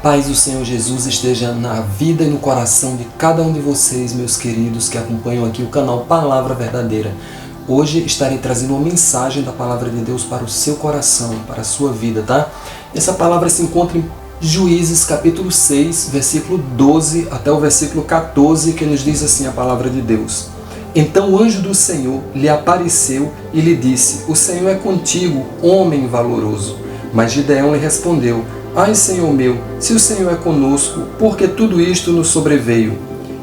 paz do Senhor Jesus esteja na vida e no coração de cada um de vocês, meus queridos, que acompanham aqui o canal Palavra Verdadeira. Hoje estarei trazendo uma mensagem da Palavra de Deus para o seu coração, para a sua vida, tá? Essa palavra se encontra em Juízes capítulo 6, versículo 12 até o versículo 14, que nos diz assim a Palavra de Deus. Então o anjo do Senhor lhe apareceu e lhe disse: O Senhor é contigo, homem valoroso. Mas Gideão lhe respondeu: Ai, Senhor meu, se o Senhor é conosco, por que tudo isto nos sobreveio?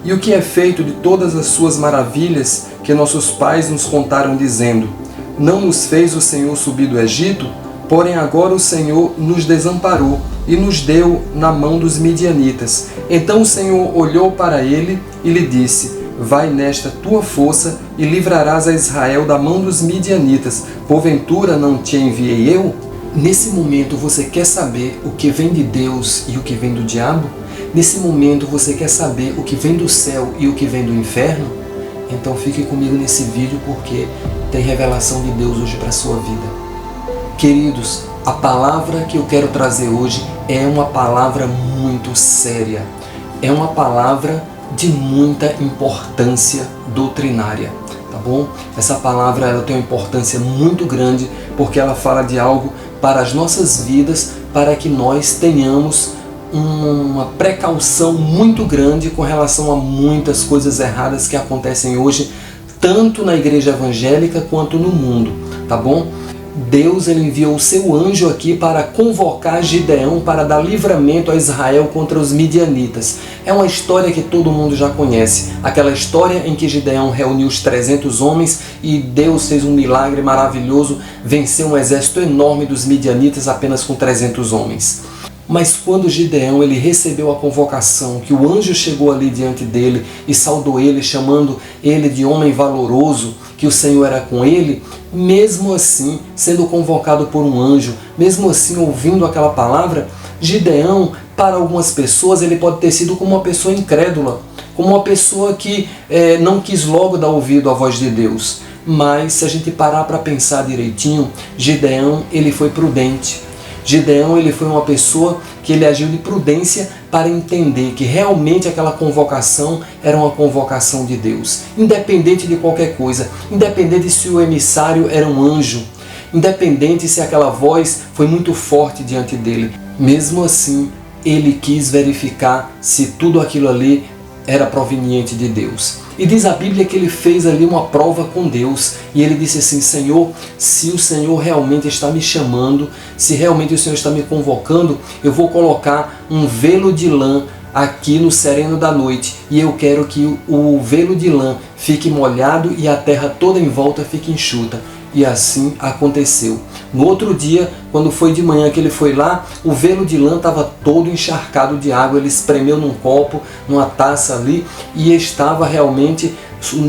E o que é feito de todas as suas maravilhas que nossos pais nos contaram, dizendo: Não nos fez o Senhor subir do Egito? Porém agora o Senhor nos desamparou e nos deu na mão dos midianitas. Então o Senhor olhou para ele e lhe disse: Vai nesta tua força e livrarás a Israel da mão dos midianitas. Porventura não te enviei eu? Nesse momento você quer saber o que vem de Deus e o que vem do diabo? Nesse momento você quer saber o que vem do céu e o que vem do inferno? Então fique comigo nesse vídeo porque tem revelação de Deus hoje para a sua vida. Queridos, a palavra que eu quero trazer hoje é uma palavra muito séria. É uma palavra de muita importância doutrinária, tá bom? Essa palavra ela tem uma importância muito grande porque ela fala de algo para as nossas vidas, para que nós tenhamos uma precaução muito grande com relação a muitas coisas erradas que acontecem hoje, tanto na igreja evangélica quanto no mundo, tá bom? Deus ele enviou o seu anjo aqui para convocar Gideão para dar livramento a Israel contra os midianitas. É uma história que todo mundo já conhece. Aquela história em que Gideão reuniu os 300 homens e Deus fez um milagre maravilhoso, venceu um exército enorme dos midianitas apenas com 300 homens. Mas quando Gideão ele recebeu a convocação, que o anjo chegou ali diante dele e saudou ele, chamando ele de homem valoroso, que o Senhor era com ele, mesmo assim, sendo convocado por um anjo, mesmo assim ouvindo aquela palavra, Gideão, para algumas pessoas, ele pode ter sido como uma pessoa incrédula, como uma pessoa que não quis logo dar ouvido à voz de Deus. Mas se a gente parar para pensar direitinho, Gideão ele foi prudente. Gideão ele foi uma pessoa que ele agiu de prudência para entender que realmente aquela convocação era uma convocação de Deus. Independente de qualquer coisa, independente se o emissário era um anjo, independente se aquela voz foi muito forte diante dele. Mesmo assim, ele quis verificar se tudo aquilo ali era proveniente de Deus. E diz a Bíblia que ele fez ali uma prova com Deus. E ele disse assim: Senhor, se o Senhor realmente está me chamando, se realmente o Senhor está me convocando, eu vou colocar um velo de lã aqui no sereno da noite. E eu quero que o velo de lã fique molhado e a terra toda em volta fique enxuta. E assim aconteceu. No outro dia, quando foi de manhã que ele foi lá, o velo de lã estava todo encharcado de água. Ele espremeu num copo, numa taça ali, e estava realmente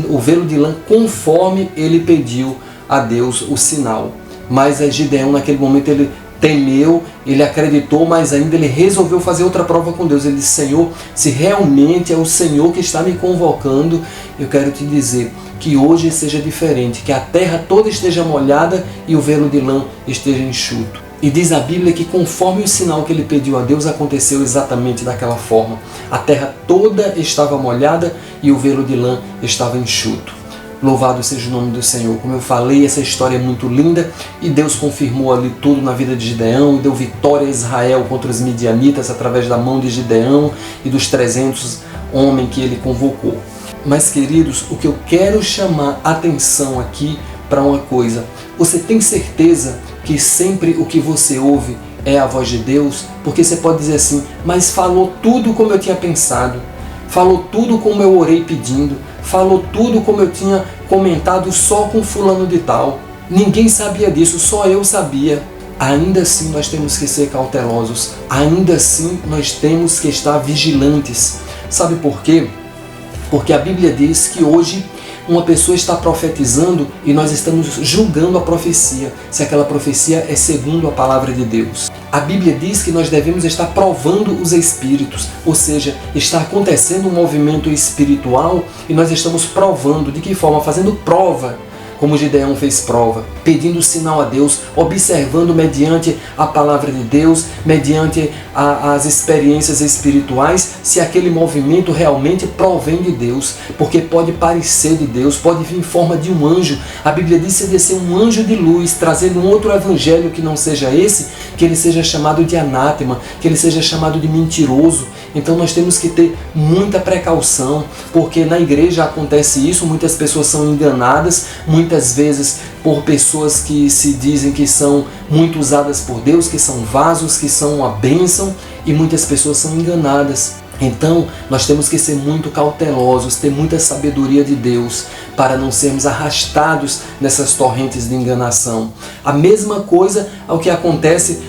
o velo de lã conforme ele pediu a Deus o sinal. Mas Gideão naquele momento ele temeu, ele acreditou, mas ainda ele resolveu fazer outra prova com Deus. Ele disse: Senhor, se realmente é o Senhor que está me convocando, eu quero te dizer que hoje seja diferente, que a terra toda esteja molhada e o velo de lã esteja enxuto. E diz a Bíblia que conforme o sinal que ele pediu a Deus, aconteceu exatamente daquela forma. A terra toda estava molhada e o velo de lã estava enxuto. Louvado seja o nome do Senhor. Como eu falei, essa história é muito linda e Deus confirmou ali tudo na vida de Gideão e deu vitória a Israel contra os midianitas através da mão de Gideão e dos 300 homens que ele convocou. Mas, queridos, o que eu quero chamar atenção aqui para uma coisa: você tem certeza que sempre o que você ouve é a voz de Deus? Porque você pode dizer assim: mas falou tudo como eu tinha pensado, falou tudo como eu orei pedindo, falou tudo como eu tinha comentado só com fulano de tal. Ninguém sabia disso, só eu sabia. Ainda assim nós temos que ser cautelosos, ainda assim nós temos que estar vigilantes. Sabe por quê? Porque a Bíblia diz que hoje uma pessoa está profetizando e nós estamos julgando a profecia, se aquela profecia é segundo a palavra de Deus. A Bíblia diz que nós devemos estar provando os espíritos, ou seja, está acontecendo um movimento espiritual e nós estamos provando. De que forma? Fazendo prova como Gideão fez prova, pedindo sinal a Deus, observando mediante a palavra de Deus, mediante as experiências espirituais, se aquele movimento realmente provém de Deus, porque pode parecer de Deus, pode vir em forma de um anjo. A Bíblia diz que se descer um anjo de luz, trazendo um outro evangelho que não seja esse, que ele seja chamado de anátema, que ele seja chamado de mentiroso. Então nós temos que ter muita precaução, porque na igreja acontece isso, muitas pessoas são enganadas, muitas vezes por pessoas que se dizem que são muito usadas por Deus, que são vasos, que são uma bênção, e muitas pessoas são enganadas. Então, nós temos que ser muito cautelosos, ter muita sabedoria de Deus, para não sermos arrastados nessas torrentes de enganação. A mesma coisa ao que acontece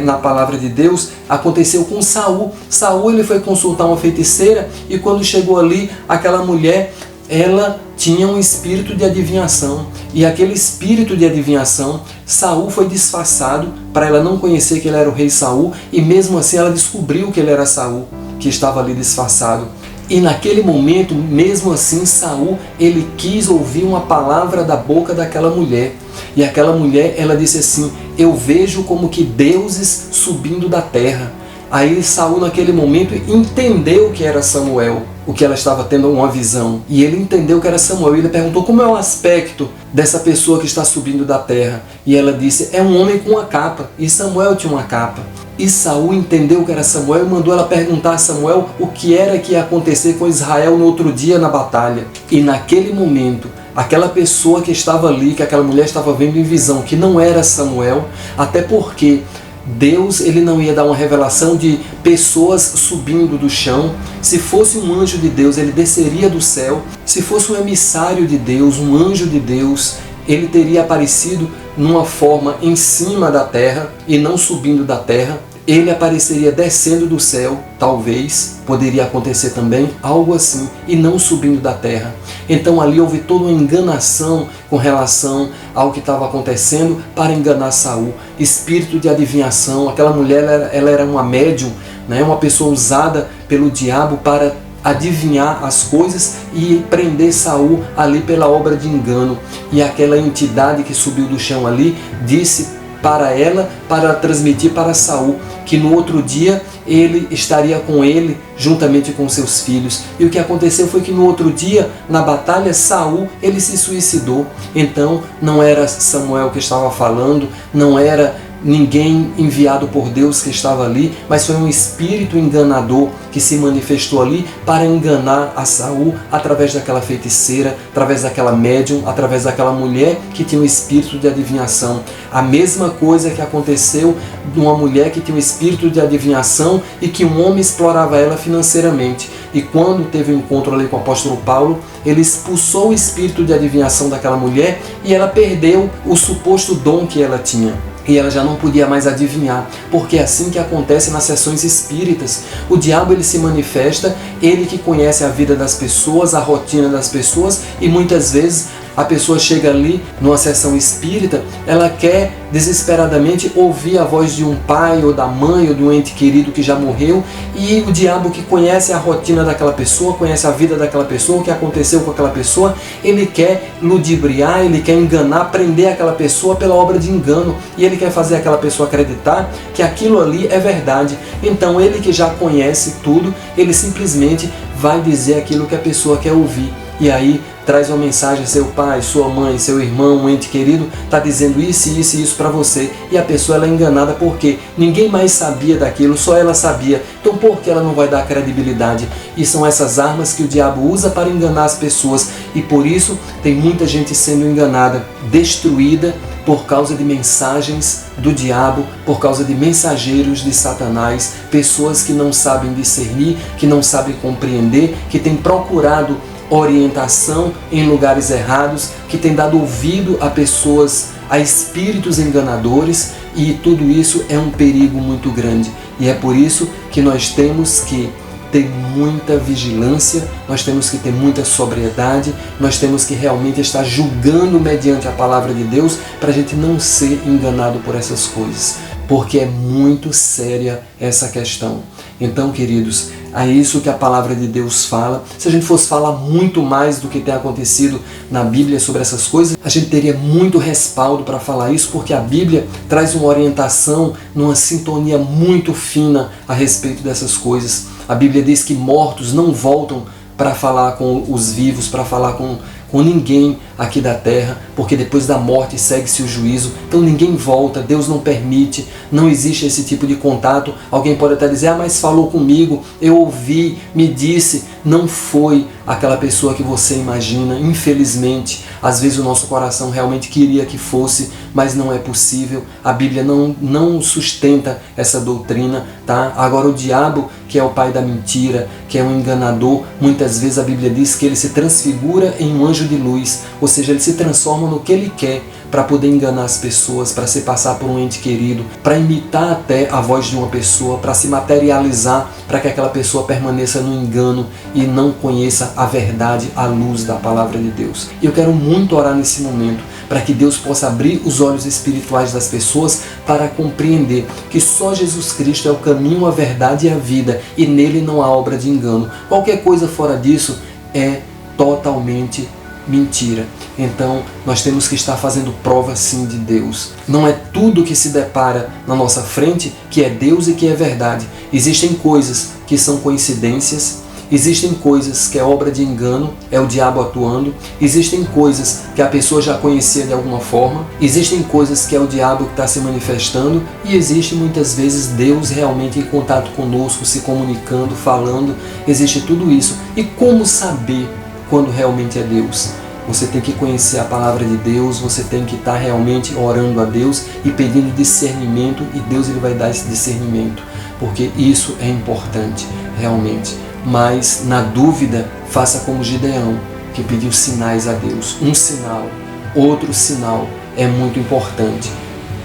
na palavra de Deus, aconteceu com Saul. Saul, ele foi consultar uma feiticeira, e quando chegou ali, aquela mulher, ela tinha um espírito de adivinhação, e aquele espírito de adivinhação, Saul foi disfarçado para ela não conhecer que ele era o rei Saul, e mesmo assim ela descobriu que ele era Saul, que estava ali disfarçado. E naquele momento, mesmo assim, Saul, ele quis ouvir uma palavra da boca daquela mulher. E aquela mulher, ela disse assim: eu vejo como que deuses subindo da terra. Aí Saul, naquele momento, entendeu que era Samuel, o que ela estava tendo uma visão. E ele entendeu que era Samuel. E ele perguntou: como é o aspecto dessa pessoa que está subindo da terra? E ela disse: é um homem com uma capa. E Samuel tinha uma capa. E Saul entendeu que era Samuel e mandou ela perguntar a Samuel o que era que ia acontecer com Israel no outro dia na batalha. E naquele momento, aquela pessoa que estava ali, que aquela mulher estava vendo em visão, que não era Samuel, até porque Deus, ele não ia dar uma revelação de pessoas subindo do chão. Se fosse um anjo de Deus, ele desceria do céu. Se fosse um emissário de Deus, um anjo de Deus, ele teria aparecido numa forma em cima da terra e não subindo da terra. Ele apareceria descendo do céu, talvez, poderia acontecer também algo assim, e não subindo da terra. Então ali houve toda uma enganação com relação ao que estava acontecendo para enganar Saul. Espírito de adivinhação, aquela mulher, ela era uma médium, né? Uma pessoa usada pelo diabo para adivinhar as coisas e prender Saul ali pela obra de engano. E aquela entidade que subiu do chão ali disse para ela, para transmitir para Saul, que no outro dia ele estaria com ele, juntamente com seus filhos. E o que aconteceu foi que no outro dia, na batalha, Saul, ele se suicidou. Então não era Samuel que estava falando, não era ninguém enviado por Deus que estava ali, mas foi um espírito enganador que se manifestou ali para enganar a Saul através daquela feiticeira, através daquela médium, através daquela mulher que tinha um espírito de adivinhação. A mesma coisa que aconteceu de uma mulher que tinha um espírito de adivinhação e que um homem explorava ela financeiramente. E quando teve um encontro ali com o apóstolo Paulo, ele expulsou o espírito de adivinhação daquela mulher e ela perdeu o suposto dom que ela tinha. E ela já não podia mais adivinhar, porque é assim que acontece nas sessões espíritas. O diabo, ele se manifesta, ele que conhece a vida das pessoas, a rotina das pessoas, e muitas vezes a pessoa chega ali numa sessão espírita, ela quer desesperadamente ouvir a voz de um pai ou da mãe ou de um ente querido que já morreu, e o diabo, que conhece a rotina daquela pessoa, conhece a vida daquela pessoa, o que aconteceu com aquela pessoa, ele quer ludibriar, ele quer enganar, prender aquela pessoa pela obra de engano, e ele quer fazer aquela pessoa acreditar que aquilo ali é verdade. Então ele, que já conhece tudo, ele simplesmente vai dizer aquilo que a pessoa quer ouvir. E aí traz uma mensagem: seu pai, sua mãe, seu irmão, um ente querido está dizendo isso, isso e isso para você, e a pessoa, ela é enganada porque ninguém mais sabia daquilo, só ela sabia. Então por que ela não vai dar credibilidade? E são essas armas que o diabo usa para enganar as pessoas, e por isso tem muita gente sendo enganada, destruída por causa de mensagens do diabo, por causa de mensageiros de Satanás, pessoas que não sabem discernir, que não sabem compreender, que têm procurado orientação em lugares errados, que tem dado ouvido a pessoas, a espíritos enganadores, e tudo isso é um perigo muito grande. E é por isso que nós temos que ter muita vigilância, nós temos que ter muita sobriedade, nós temos que realmente estar julgando mediante a palavra de Deus, para a gente não ser enganado por essas coisas. porque é muito séria essa questão. Então, queridos, é isso que a palavra de Deus fala. Se a gente fosse falar muito mais do que tem acontecido na Bíblia sobre essas coisas, a gente teria muito respaldo para falar isso, porque a Bíblia traz uma orientação numa sintonia muito fina a respeito dessas coisas. A Bíblia diz que mortos não voltam para falar com os vivos, para falar com ninguém aqui da terra, porque depois da morte segue-se o juízo. Então ninguém volta, Deus não permite, não existe esse tipo de contato. Alguém pode até dizer, mas falou comigo, eu ouvi, me disse. Não foi aquela pessoa que você imagina, infelizmente. Às vezes o nosso coração realmente queria que fosse, mas não é possível. A Bíblia não sustenta essa doutrina, tá? Agora o diabo, que é o pai da mentira, que é um enganador, muitas vezes a Bíblia diz que ele se transfigura em um anjo de luz, ou seja, ele se transforma no que ele quer para poder enganar as pessoas, para se passar por um ente querido, para imitar até a voz de uma pessoa, para se materializar, para que aquela pessoa permaneça no engano e não conheça a verdade à luz da palavra de Deus. Eu quero muito orar nesse momento para que Deus possa abrir os olhos espirituais das pessoas para compreender que só Jesus Cristo é o caminho, a verdade e a vida, e nele não há obra de engano. Qualquer coisa fora disso é totalmente mentira. Então nós temos que estar fazendo prova sim de Deus. Não é tudo que se depara na nossa frente que é Deus e que é verdade. Existem coisas que são coincidências, existem coisas que é obra de engano, é o diabo atuando, existem coisas que a pessoa já conhecia de alguma forma, existem coisas que é o diabo que está se manifestando, e existe muitas vezes Deus realmente em contato conosco, se comunicando, falando. Existe tudo isso. E como saber quando realmente é Deus? Você tem que conhecer a palavra de Deus, você tem que estar realmente orando a Deus e pedindo discernimento, e Deus ele vai dar esse discernimento, porque isso é importante realmente. Mas na dúvida, faça como Gideão, que pediu sinais a Deus. Um sinal, outro sinal é muito importante.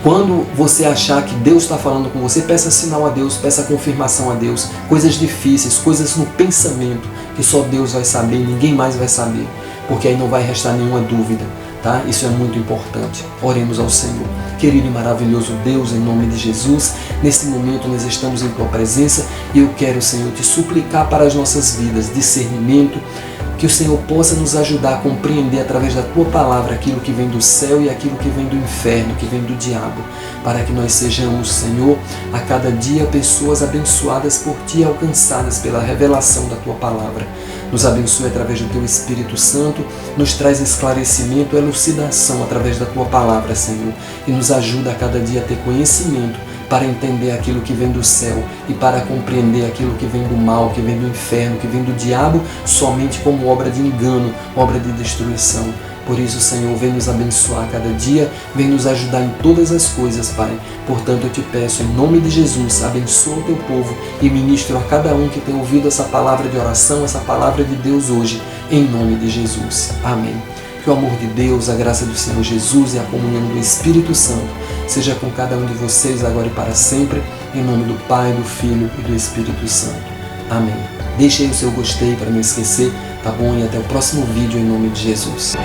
Quando você achar que Deus está falando com você, peça sinal a Deus, peça confirmação a Deus. Coisas difíceis, coisas no pensamento, que só Deus vai saber, ninguém mais vai saber, porque aí não vai restar nenhuma dúvida, tá? Isso é muito importante. Oremos ao Senhor. Querido e maravilhoso Deus, em nome de Jesus, nesse momento nós estamos em Tua presença e eu quero, Senhor, Te suplicar para as nossas vidas discernimento, que o Senhor possa nos ajudar a compreender através da Tua palavra aquilo que vem do céu e aquilo que vem do inferno, que vem do diabo, para que nós sejamos, Senhor, a cada dia pessoas abençoadas por Ti e alcançadas pela revelação da Tua palavra. Nos abençoe através do Teu Espírito Santo, nos traz esclarecimento, elucidação através da Tua palavra, Senhor, e nos ajuda a cada dia a ter conhecimento para entender aquilo que vem do céu e para compreender aquilo que vem do mal, que vem do inferno, que vem do diabo, somente como obra de engano, obra de destruição. Por isso, Senhor, vem nos abençoar cada dia, vem nos ajudar em todas as coisas, Pai. Portanto, eu te peço, em nome de Jesus, abençoa o teu povo e ministra a cada um que tem ouvido essa palavra de oração, essa palavra de Deus hoje, em nome de Jesus. Amém. Que o amor de Deus, a graça do Senhor Jesus e a comunhão do Espírito Santo seja com cada um de vocês agora e para sempre, em nome do Pai, do Filho e do Espírito Santo. Amém. Deixe aí o seu gostei para não esquecer, tá bom? E até o próximo vídeo em nome de Jesus.